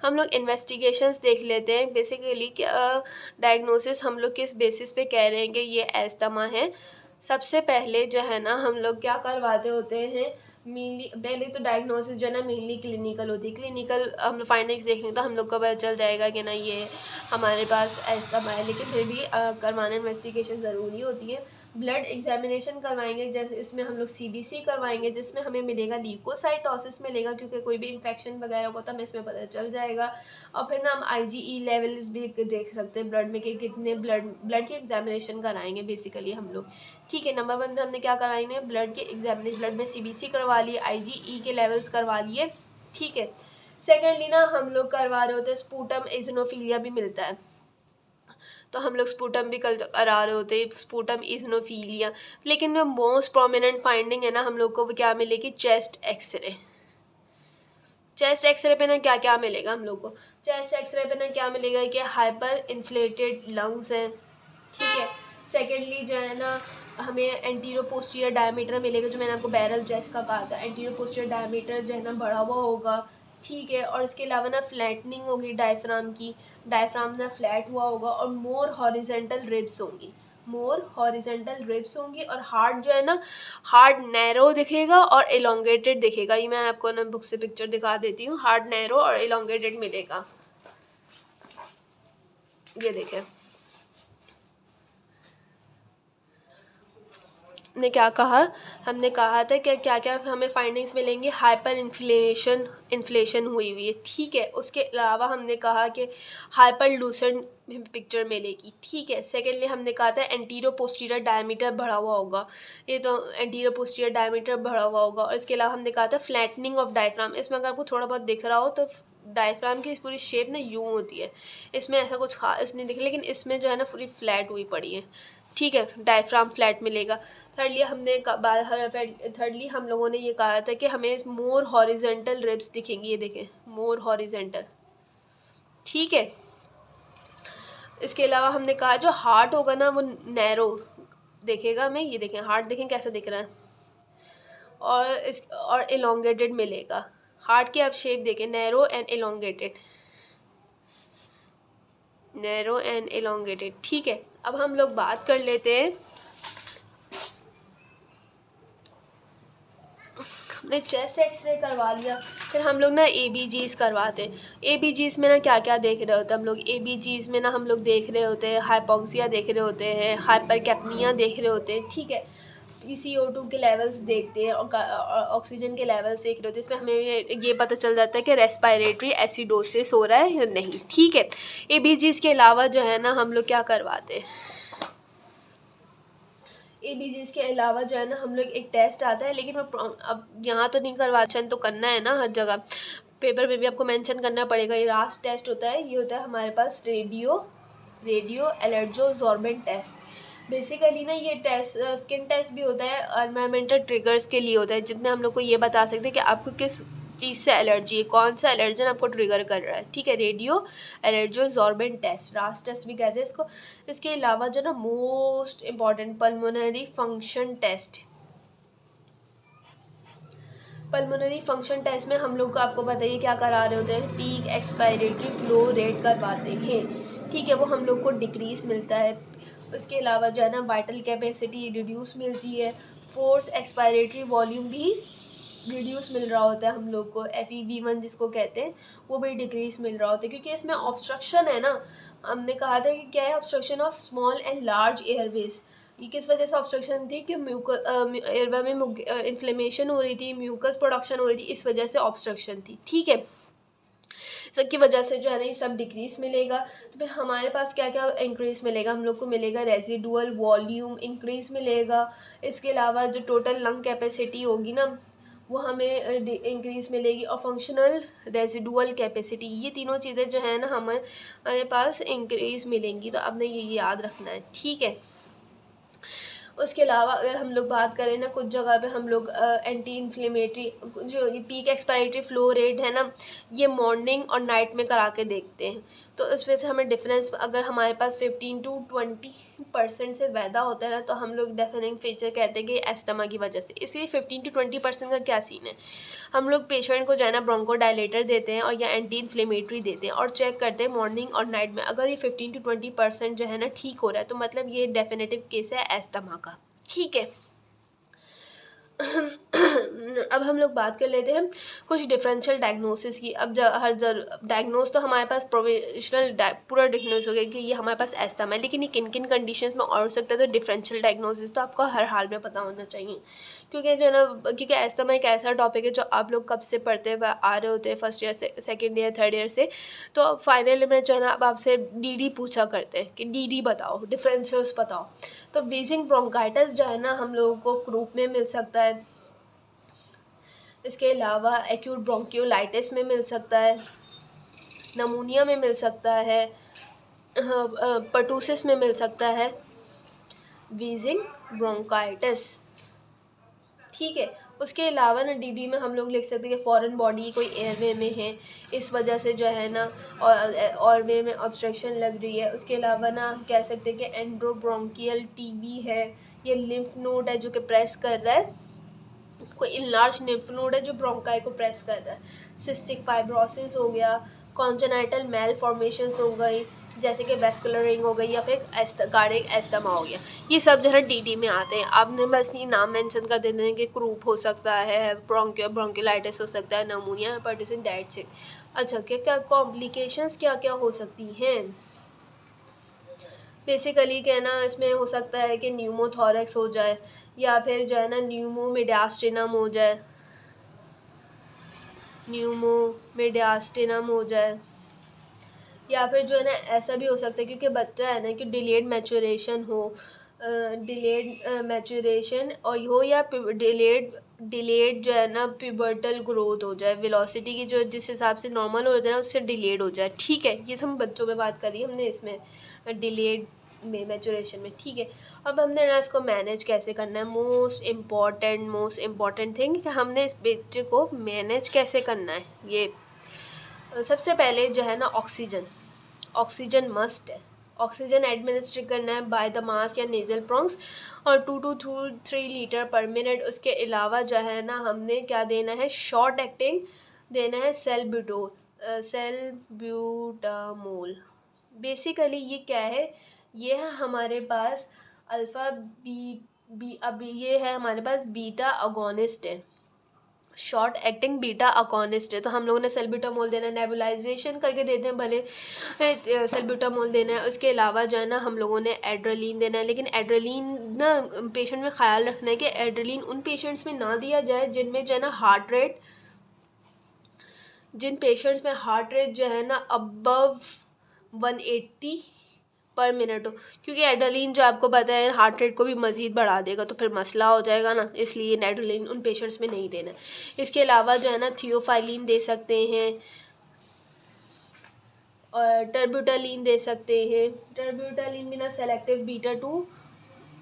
हम लोग इन्वेस्टिगेशंस देख लेते हैं। बेसिकली क्या डायग्नोसिस हम लोग किस बेसिस पे कह रहे हैं कि ये अस्थमा है। सबसे पहले जो है ना हम लोग क्या करवाते होते हैं, मेनली पहले तो डायग्नोसिस जो है ना मेनली क्लिनिकल होती है। क्लिनिकल हम लोग फाइंडिंग्स देखेंगे तो हम लोग को पता चल जाएगा कि ना ये हमारे पास अस्थमा है, लेकिन फिर भी करवाना इन्वेस्टिगेशन ज़रूरी होती है। ब्लड एग्जामिनेशन करवाएंगे, जैसे इसमें हम लोग सीबीसी करवाएंगे जिसमें हमें मिलेगा ल्यूकोसाइटोसिस मिलेगा, क्योंकि कोई भी इन्फेक्शन वगैरह होगा तो हमें इसमें पता चल जाएगा। और फिर ना हम आईजीई लेवल्स भी देख सकते हैं ब्लड में कि कितने ब्लड की एग्जामिनेशन कराएंगे बेसिकली हम लोग। ठीक है, नंबर 1 पे हमने क्या कराएंगे, ब्लड के एग्जामिनेशन, ब्लड में सीबीसी करवा लिए, आईजीई के लेवल्स करवा लिए। ठीक है, सेकेंडली ना हम लोग करवा रहे होते हैं स्पूटम इजोनोफिलिया भी मिलता है, तो हम लोग स्पूटम भी कल करा रहे होते हैं, स्पूटम इजोनोफिलिया। लेकिन जो मोस्ट प्रोमिनेंट फाइंडिंग है ना हम लोग को वो क्या मिलेगी, चेस्ट एक्सरे। चेस्ट एक्सरे पे ना क्या क्या मिलेगा हम लोग को, चेस्ट एक्सरे पे ना क्या मिलेगा कि हाइपर इन्फ्लेटेड लंग्स हैं। ठीक है, सेकेंडली जो है ना हमें एंटीरियर पोस्टीरियर डायमीटर मिलेगा, जो मैंने आपको बैरल चेस्ट का कहा था, एंटीरियर पोस्टीरियर डायमीटर जो है ना बढ़ा हुआ होगा। ठीक है, और इसके अलावा ना फ्लैटनिंग होगी डायफ्राम की, डायफ्राम ना फ्लैट हुआ होगा, और मोर हॉरिजेंटल रिब्स होंगी, मोर हॉरिजेंटल रिब्स होंगी। और हार्ट जो है ना, हार्ट नैरो दिखेगा और एलोंगेटेड दिखेगा। ये मैं आपको ना बुक से पिक्चर दिखा देती हूँ, हार्ट नैरो और एलोंगेटेड मिलेगा, ये देखें। ने क्या कहा, हमने कहा था कि क्या क्या हमें फाइंडिंग्स मिलेंगी, हाइपर इन्फ्लेशन हुई हुई है। ठीक है, उसके अलावा हमने कहा कि हाइपर लूसेंट पिक्चर मिलेगी। ठीक है, सेकेंडली हमने कहा था एंटीरियर पोस्टीरियर डायमीटर बढ़ा हुआ होगा, ये तो एंटीरियर पोस्टीरियर डायमीटर बढ़ा हुआ होगा। और इसके अलावा हमने कहा था फ्लैटनिंग ऑफ डायफ्राम, इसमें अगर आपको थोड़ा बहुत दिख रहा हो तो डायफ्राम की पूरी शेप ना यूँ होती है, इसमें ऐसा कुछ खास नहीं दिख, लेकिन इसमें जो है ना पूरी फ्लैट हुई पड़ी है। ठीक है, डायफ्राम फ्लैट मिलेगा। थर्डली हम लोगों ने ये कहा था कि हमें मोर हॉरिजेंटल रिब्स दिखेंगी, ये देखें मोर हॉरिजेंटल। ठीक है, इसके अलावा हमने कहा जो हार्ट होगा ना वो नैरो देखेगा हमें, ये देखें हार्ट देखें कैसा दिख रहा है, और एलोंगेटेड मिलेगा। हार्ट की आप शेप देखें, narrow and elongated, narrow and elongated. ठीक है, अब हम लोग बात कर लेते हैं, हमने चेस्ट एक्सरे करवा लिया, फिर हम लोग ना ABGs करवाते हैं। ABGs में ना क्या क्या देख रहे होते हैं हम लोग, ABGs में ना हम लोग देख रहे होते हैं हाइपोक्सिया देख रहे होते हैं, हाइपरकैप्निया देख रहे होते हैं। ठीक है, PCO2 के लेवल्स देखते हैं और ऑक्सीजन के लेवल्स देख रहे होते हैं। इसमें हमें ये पता चल जाता है कि रेस्पिरेटरी एसिडोसिस हो रहा है या नहीं। ठीक है, ABGs के अलावा जो है ना हम लोग क्या करवाते हैं, ABGs के अलावा जो है ना हम लोग एक टेस्ट आता है, लेकिन अब यहाँ तो नहीं करवाचन तो करना है ना, हर जगह पेपर में भी आपको मेंशन करना पड़ेगा। ये लास्ट टेस्ट होता है, ये होता है हमारे पास रेडियो एलर्जोसॉर्बेंट टेस्ट। बेसिकली ना ये टेस्ट स्किन टेस्ट भी होता है, एनवायरमेंटल ट्रिगर्स के लिए होता है, जिसमें हम लोग को ये बता सकते हैं कि आपको किस चीज़ से एलर्जी है, कौन सा एलर्जन आपको ट्रिगर कर रहा है। ठीक है, radio allergosorbent test, RAST test भी कहते हैं इसको। इसके अलावा जो ना most important pulmonary function test, pulmonary function test में हम लोग को आपको बताइए क्या करा रहे होते हैं, पीक एक्सपायरेटरी फ्लो रेट करवाते हैं। ठीक है, वो हम लोग को डिक्रीज मिलता है। उसके अलावा जो है ना वाइटल कैपेसिटी रिड्यूस मिलती है, फोर्स एक्सपायरेटरी वॉल्यूम भी रिड्यूस मिल रहा होता है हम लोग को, FEV1 जिसको कहते हैं वो भी डिक्रीज मिल रहा होता है, क्योंकि इसमें ऑब्स्ट्रक्शन है ना। हमने कहा था कि क्या है, obstruction of small and large Airways. ये किस वजह से ऑब्स्ट्रक्शन थी कि एयरवे में इन्फ्लेमेशन हो रही थी, म्यूकस प्रोडक्शन हो रही थी, इस वजह से ऑब्स्ट्रक्शन थी। ठीक है, सबकी वजह से जो है ना ये सब डिक्रीज मिलेगा। तो फिर हमारे पास क्या क्या इंक्रीज मिलेगा, हम लोग को मिलेगा रेजिडुअल वॉल्यूम इंक्रीज मिलेगा। इसके अलावा जो टोटल लंग कैपेसिटी होगी ना वो हमें इंक्रीज मिलेगी, और फंक्शनल रेजिडुअल कैपेसिटी, ये तीनों चीज़ें जो है ना हमारे पास इंक्रीज मिलेंगी। तो अब ने ये याद रखना है। ठीक है, उसके अलावा अगर हम लोग बात करें ना, कुछ जगह पे हम लोग एंटी इन्फ्लेमेटरी जो ये पीक एक्सपायरेटरी फ्लो रेट है ना, ये मॉर्निंग और नाइट में करा के देखते हैं। तो उसमें से हमें डिफरेंस, अगर हमारे पास 15 to 20% से ज़्यादा होता है ना, तो हम लोग डेफिनेटिंग फीचर कहते हैं कि एस्थमा की वजह से। इसलिए 15 to 20% का क्या सीन है, हम लोग पेशेंट को जो है ना ब्रोंकोडायलेटर देते हैं और या एंटी इन्फ्लेमेटरी देते हैं और चेक करते हैं मॉर्निंग और नाइट में। अगर ये 15 to 20% जो है ना ठीक हो रहा है, तो मतलब ये डेफिनेटिव केस है एस्थमा का। ठीक है। अब हम लोग बात कर लेते हैं कुछ डिफरेंशियल डायग्नोसिस की। अब हर डायग्नोस तो हमारे पास प्रोविजनल पूरा डिफरेंस हो गया कि ये हमारे पास एस्थमा है, लेकिन ये किन किन कंडीशंस में और हो सकता है। तो डिफरेंशियल डायग्नोसिस तो आपको हर हाल में पता होना चाहिए, क्योंकि जो है ना, क्योंकि एस्थमा एक ऐसा टॉपिक है जो आप लोग कब से पढ़ते हुए आ रहे होते हैं, फर्स्ट ईयर से, सेकेंड ईयर, थर्ड ईयर से। तो फाइनल में जो है ना, अब आपसे डी पूछा करते हैं कि डी बताओ, डिफरेंशियल्स बताओ। तो वीजिंग ब्रोंकाइटिस जो है ना, हम लोगों को क्रूप में मिल सकता है। इसके अलावा एक्यूट ब्रोंकियोलाइटिस में मिल सकता है, नमूनिया में मिल सकता है, पर्टूसिस में मिल सकता है, वीजिंग ब्रोंकाइटिस। ठीक है। उसके अलावा ना डी में हम लोग लिख सकते हैं कि फॉरेन बॉडी कोई एयरवे में है, इस वजह से जो है ना और वे में ऑब्स्ट्रक्शन लग रही है। उसके अलावा ना हम कह सकते हैं कि एंड्रोब्रोंकियल टीबी है, ये लिम्फ नोड है जो कि प्रेस कर रहा है, कोई इनलार्ज लिम्फ नोड है जो ब्रोंकाई को प्रेस कर रहा है। सिस्टिक फाइब्रोसिस हो गया, कॉन्जेनाइटल मेल फॉर्मेशंस हो गई जैसे कि वेस्कुलर रिंग हो गई, या फिर कार्डियक एस्थमा हो गया। ये सब जो है डी में आते हैं। आपने बस ये नाम मेंशन कर देते हैं कि क्रूप हो सकता है, ब्रोंकियोलाइटिस हो सकता है, नमूनिया, पर्टूसिस, दैट्स इट। अच्छा, क्या क्या कॉम्प्लिकेशंस क्या क्या हो सकती हैं? बेसिकली क्या है ना, इसमें हो सकता है कि न्यूमोथोरैक्स हो जाए, या फिर जो है ना न्यूमोमीडियास्टिनम हो जाए, न्यूमोमीडियास्टिनम हो जाए, या फिर जो है ना ऐसा भी हो सकता है क्योंकि बच्चा है ना कि डिलेड मैचुरेशन हो, डिलेड मैचुरेशन और हो, या डिलेड जो है ना प्यूबर्टल ग्रोथ हो जाए, वेलोसिटी की जो जिस हिसाब से नॉर्मल हो जाए ना उससे डिलेड हो जाए। ठीक है, ये हम बच्चों में बात करी हमने, इसमें डिलेड में मैचुरेशन में। ठीक है। अब हमने ना इसको मैनेज कैसे करना है, मोस्ट इम्पॉर्टेंट थिंग कि हमने इस बच्चे को मैनेज कैसे करना है। ये सबसे पहले जो है ना ऑक्सीजन मस्ट है। ऑक्सीजन एडमिनिस्ट्रेट करना है बाय द मास्क या नेजल प्रोंग्स, और 2 to 3 लीटर पर मिनट। उसके अलावा जो है ना हमने क्या देना है, शॉर्ट एक्टिंग देना है सेल्ब्यूटामोल। बेसिकली ये क्या है, ये है हमारे पास अल्फ़ा अभी ये है हमारे पास बीटा अगोनिस्ट है, शॉर्ट एक्टिंग बीटा अगोनिस्ट है। तो हम लोगों ने सेल्ब्यूटामोल देना है, नेबुलाइजेशन करके देते हैं भले, सेल्ब्यूटामोल देना है। उसके अलावा जो है ना हम लोगों ने एड्रेलिन देना है, लेकिन एड्रेलिन ना पेशेंट में ख्याल रखना है कि एड्रेलिन उन पेशेंट्स में ना दिया जाए जिनमें जो है ना जिन पेशेंट्स में हार्ट रेट जो है ना अबव 180 पर मिनट हो, क्योंकि एड्रेलिन जो आपको पता है हार्ट रेट को भी मज़ीद बढ़ा देगा, तो फिर मसला हो जाएगा ना, इसलिए एड्रेलिन उन पेशेंट्स में नहीं देना। इसके अलावा जो है ना थियोफाइलिन दे सकते हैं और टर्ब्यूटालिन दे सकते हैं। टर्ब्यूटालिन भी ना सेलेक्टिव बीटा 2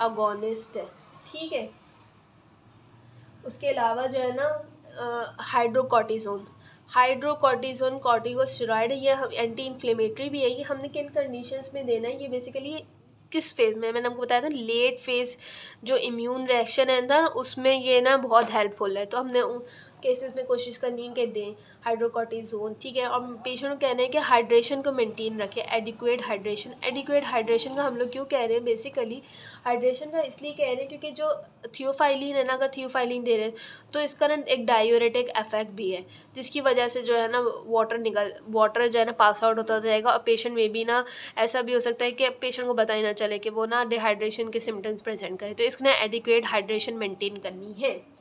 अगोनिस्ट है। ठीक है। उसके अलावा जो है ना हाइड्रोकॉर्टिसोन कॉर्टिकोस्टेरॉइड, ये हम एंटी इन्फ्लेमेटरी भी है। ये हमने किन कंडीशंस में देना है, ये बेसिकली किस फेज़ में, मैंने आपको बताया था लेट फेज़ जो इम्यून रिएक्शन है ना उसमें ये ना बहुत हेल्पफुल है। तो हमने उन केसेस में कोशिश करनी है कि दें हाइड्रोकॉर्टिसोन। ठीक है। और पेशेंट को कहना है कि हाइड्रेशन को मेंटेन रखें, एडिक्वेट हाइड्रेशन का हम लोग क्यों कह रहे हैं, बेसिकली हाइड्रेशन का इसलिए कह रहे हैं क्योंकि जो थियोफाइलिन है ना, अगर थियोफाइलिन दे रहे हैं तो इसका ना एक डायूरेटिक इफेक्ट भी है, जिसकी वजह से जो है ना वाटर जो है ना पास आउट होता जाएगा, और पेशेंट में भी ना ऐसा भी हो सकता है कि पेशेंट को पता ही ना चले कि वो ना डिहाइड्रेशन के सिम्टम्स प्रेजेंट करे। तो इसको ना एडिक्वेट हाइड्रेशन मेंटेन करनी है।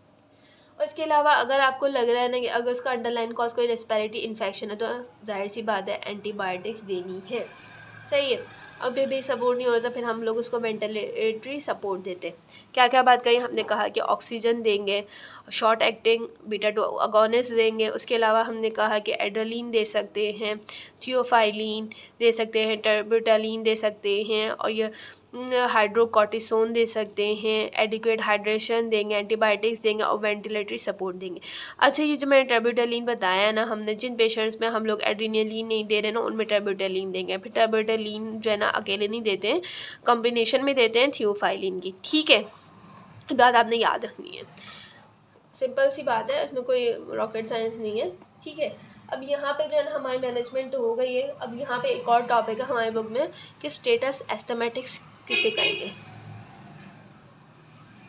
और इसके अलावा अगर आपको लग रहा है ना कि अगर उसका अंडरलाइन कॉज कोई रेस्पिरेटरी इन्फेक्शन है, तो जाहिर सी बात है एंटीबायोटिक्स देनी है। सही है। अभी भी सपोर्ट नहीं होता, फिर हम लोग उसको वेंटिलेटरी सपोर्ट देते हैं। क्या क्या बात कही, हमने कहा कि ऑक्सीजन देंगे, शॉर्ट एक्टिंग बीटा 2 अगोनिस्ट देंगे। उसके अलावा हमने कहा कि एड्रेलिन दे सकते हैं, थियोफाइलिन दे सकते हैं, टर्ब्यूटालिन दे सकते हैं, और ये हाइड्रोकॉर्टिसोन दे सकते हैं, एडिक्वेट हाइड्रेशन देंगे, एंटीबायोटिक्स देंगे और वेंटिलेटरी सपोर्ट देंगे। अच्छा, ये जो मैंने ट्रेब्यूटालीन बताया ना, हमने जिन पेशेंट्स में हम लोग एड्रेनालीन नहीं दे रहे ना, उनमें ट्रेब्यूटालीन देंगे। फिर ट्रेब्यूटालीन जो है ना अकेले नहीं देते हैं, कॉम्बिनेशन में देते हैं थियोफाइलिन की। ठीक है, बात आपने याद रखनी है, सिंपल सी बात है, इसमें कोई रॉकेट साइंस नहीं है। ठीक है, अब यहाँ पे जो है ना हमारी मैनेजमेंट तो हो गई है। अब यहाँ पे एक और टॉपिक है हमारे बुक में कि स्टेटस एस्थमेटिक्स किसे कहेंगे।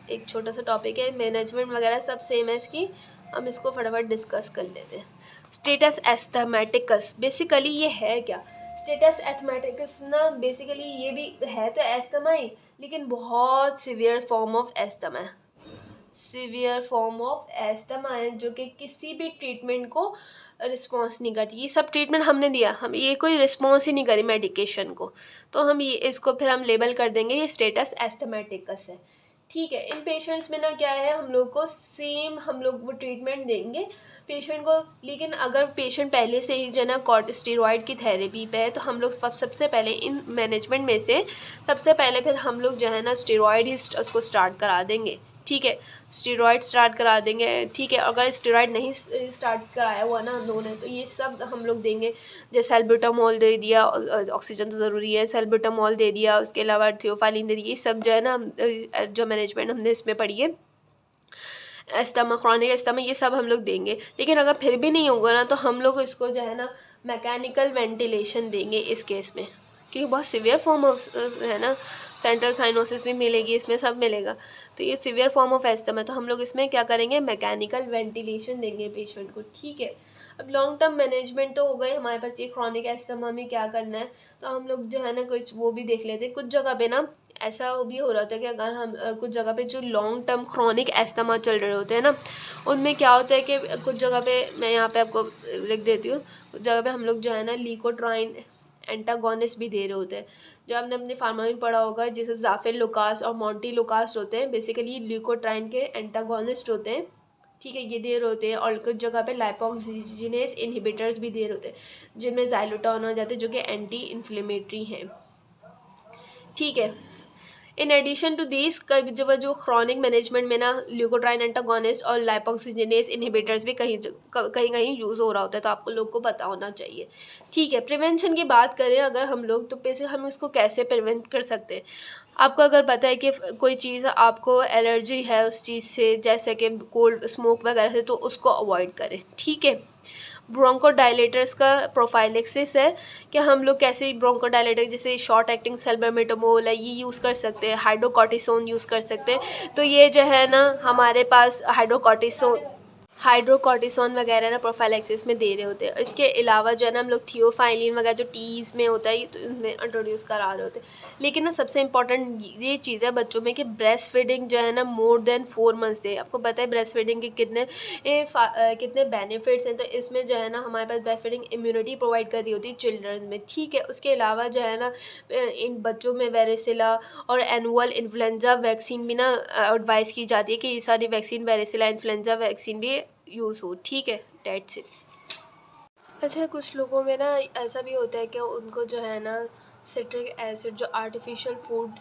एक छोटा सा टॉपिक है, मैनेजमेंट वगैरह सब सेम है इसकी, हम इसको फटाफट डिस्कस कर लेते हैं। स्टेटस एस्थमेटिकस बेसिकली ये है क्या? स्टेटस एस्थमेटिकस ना बेसिकली ये भी है तो एस्थमा ही, लेकिन बहुत सीवियर फॉर्म ऑफ एस्थमा है, सीवियर फॉर्म ऑफ एस्थमा है, जो कि किसी भी ट्रीटमेंट को रिस्पॉन्स नहीं करती। ये सब ट्रीटमेंट हमने दिया, हम ये कोई रिस्पॉन्स ही नहीं करी मेडिकेशन को, तो हम ये इसको फिर हम लेबल कर देंगे ये स्टेटस एस्थमेटिकस है। ठीक है, इन पेशेंट्स में ना क्या है, हम लोग को सेम हम लोग वो ट्रीटमेंट देंगे पेशेंट को, लेकिन अगर पेशेंट पहले से ही जो है ना कॉर्टिकोस्टेरॉइड की थेरेपी पे है तो हम लोग सबसे पहले इन मैनेजमेंट में से सबसे पहले फिर हम लोग जो है ना स्टेरॉइड ही उसको स्टार्ट करा देंगे। ठीक है, स्टेरॉइड स्टार्ट करा देंगे। ठीक है, अगर स्टेरॉइड नहीं स्टार्ट कराया हुआ ना हम लोगों ने, तो ये सब हम लोग देंगे, जैसे सैल्ब्यूटामॉल दे दिया, ऑक्सीजन तो ज़रूरी है, सैल्ब्यूटामॉल दे दिया, उसके अलावा थियोफाइलिन दे दिया। ये सब जो है ना जो मैनेजमेंट हमने इसमें पढ़ी है, एस्थमा, क्रॉनिक एस्थमा, ये सब हम लोग देंगे। लेकिन अगर फिर भी नहीं होगा ना, तो हम लोग इसको जो है ना मैकेनिकल वेंटिलेशन देंगे इस केस में, क्योंकि बहुत सीवियर फॉर्म ऑफ है ना, सेंट्रल साइनोसिस भी मिलेगी इसमें, सब मिलेगा, तो ये सीवियर फॉर्म ऑफ एस्थमा है, तो हम लोग इसमें क्या करेंगे, मैकेनिकल वेंटिलेशन देंगे पेशेंट को। ठीक है, अब लॉन्ग टर्म मैनेजमेंट तो हो गए हमारे पास, ये क्रॉनिक एस्थमा में क्या करना है, तो हम लोग जो है ना कुछ वो भी देख लेते हैं। कुछ जगह पे ना ऐसा भी हो रहा होता है कि अगर हम कुछ जगह पे जो लॉन्ग टर्म क्रॉनिक एस्थमा चल रहे होते हैं ना, उनमें क्या होता है कि कुछ जगह पे, मैं यहाँ पे आपको लिख देती हूँ, कुछ जगह पे हम लोग जो है ना लीकोट्राइन एंटागोनिस्ट भी दे रहे होते हैं, जो आपने अपने फार्मा में पढ़ा होगा, जैसे जाफिर लुकास और मॉन्टी लुकास होते हैं, बेसिकली ल्यूकोट्राइन के एंटागोनिस्ट होते हैं। ठीक है, ये दे रहे होते हैं, और कुछ जगह पे लाइपोक्सिजीनेस इनहिबिटर्स भी दे रहे होते हैं, जिनमें ज़ाइलोटोन हो जाते हैं, जो कि एंटी इन्फ्लेमेटरी हैं। ठीक है, इन एडिशन टू दिस जो क्रॉनिक मैनेजमेंट में ना ल्यूकोट्राइन एंटागोनिस्ट और लाइपोक्सिजीनेस इनहिबिटर्स भी कहीं कहीं यूज़ हो रहा होता है, तो आपको लोग को पता होना चाहिए। ठीक है, प्रिवेंशन की बात करें अगर हम लोग, तो पैसे हम इसको कैसे प्रिवेंट कर सकते हैं। आपको अगर पता है कि कोई चीज़ आपको एलर्जी है उस चीज़ से, जैसे कि कोल्ड स्मोक वगैरह से, तो उसको अवॉइड करें। ठीक है, ब्रोंकोडायलेटर्स का प्रोफाइलेक्सिस है कि हम लोग कैसे ब्रोंकोडायलेटर, जैसे शॉर्ट एक्टिंग सल्बुटामोल है, ये यूज़ कर सकते हैं, हाइड्रोकॉर्टिसोन यूज़ कर सकते हैं। तो ये जो है ना हमारे पास हाइड्रोकॉर्टिसोन वगैरह ना प्रोफाइलेक्सिस में दे रहे होते हैं। इसके अलावा जो है ना हम लोग थियोफाइलिन वगैरह जो टीज़ में होता है, तो इनमें इंट्रोड्यूस करा रहे होते हैं। लेकिन ना सबसे इंपॉर्टेंट ये चीज़ है बच्चों में कि ब्रेस्ट फीडिंग जो है ना मोर देन 4 मंथ्स दे। आपको पता है ब्रेस्ट फीडिंग के कितने बेनिफिट्स हैं, तो इसमें जो है ना हमारे पास ब्रेस्ट फीडिंग इम्यूनिटी प्रोवाइड कर रही होती है चिल्ड्रन में। ठीक है, उसके अलावा जो है ना इन बच्चों में वेरिसिला और एनुअल इन्फ्लुएंजा वैक्सीन भी ना एडवाइस की जाती है कि ये सारी वैक्सीन, वेरिसिला इन्फ्लुएंजा वैक्सीन भी यूज़ हो। ठीक है, डेट्स इट। अच्छा, कुछ लोगों में ना ऐसा भी होता है कि उनको जो है ना सिट्रिक एसिड, जो आर्टिफिशियल फूड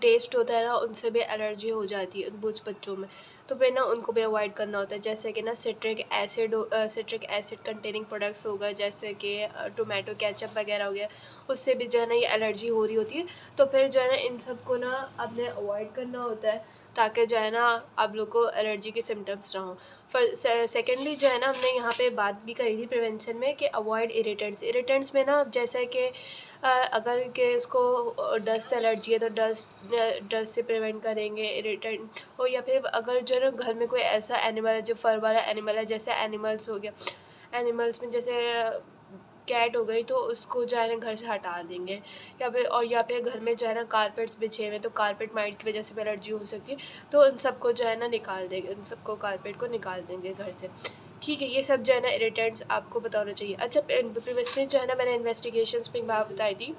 टेस्ट होता है ना, उनसे भी एलर्जी हो जाती है कुछ बच्चों में, तो फिर ना उनको भी अवॉइड करना होता है। जैसे कि ना सिट्रिक एसिड कंटेनिंग प्रोडक्ट्स हो गए, जैसे कि टोमेटो केचप वगैरह हो गया, उससे भी जो है ना ये एलर्जी हो रही होती है। तो फिर जो है ना इन सब को ना आपने अवॉइड करना होता है, ताकि जो है ना आप लोग को एलर्जी के सिम्टम्स ना हो। फिर सेकेंडली जो है ना हमने यहाँ पे बात भी करी थी प्रिवेंशन में कि अवॉइड इरिटेंट्स में ना, जैसे कि अगर के उसको डस्ट एलर्जी है तो डस्ट से प्रिवेंट करेंगे इरिटेंट हो, या फिर अगर जो है ना घर में कोई ऐसा एनिमल है जो फर वाला एनिमल है, जैसे एनिमल्स हो गया, एनिमल्स में जैसे कैट हो गई, तो उसको जो है ना घर से हटा देंगे, या फिर घर में जो है ना कारपेट्स बिछे हुए, तो कारपेट माइट की वजह से भी एलर्जी हो सकती है, तो उन सबको जो है ना निकाल देंगे, उन सबको कारपेट को निकाल देंगे घर से। ठीक है, ये सब जो है ना इरिटेंट्स आपको पता होना चाहिए। अच्छा, प्रीवियसली जो है ना मैंने इन्वेस्टिगेशंस में एक बात बताई थी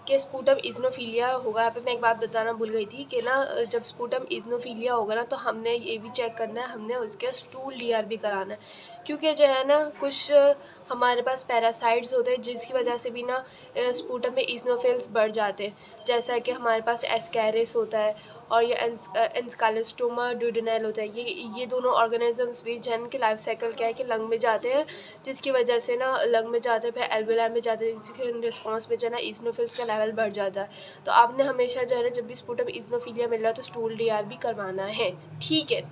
कि स्पूटम इज़नोफिलिया होगा। यहाँ पे मैं एक बात बताना भूल गई थी कि ना जब स्पूटम इज़नोफिलिया होगा ना तो हमने ये भी चेक करना है, हमने उसके स्टूल डीआरबी कराना है, क्योंकि जो है ना कुछ हमारे पास पैरासाइट्स होते हैं जिसकी वजह से भी ना स्पूटम में इज़नोफिल्स बढ़ जाते हैं, जैसा कि हमारे पास एस्कैरिस होता है और ये एंस्कालोस्टोमा ड्यूडेनाइल होता है। ये दोनों ऑर्गेनिजम्स भी जिनके लाइफ साइकिल क्या है कि लंग में जाते हैं, जिसकी वजह से ना लंग में जाते हैं, फिर एल्वेलाई में जाते हैं, जिसके रिस्पॉन्स में जो है ना इज़नोफिल्स का लेवल बढ़ जाता है। तो आपने हमेशा जो है ना जब भी स्पूटम इज़नोफिलिया मिल रहा है तो स्टूल डीआरबी करवाना है, ठीक है।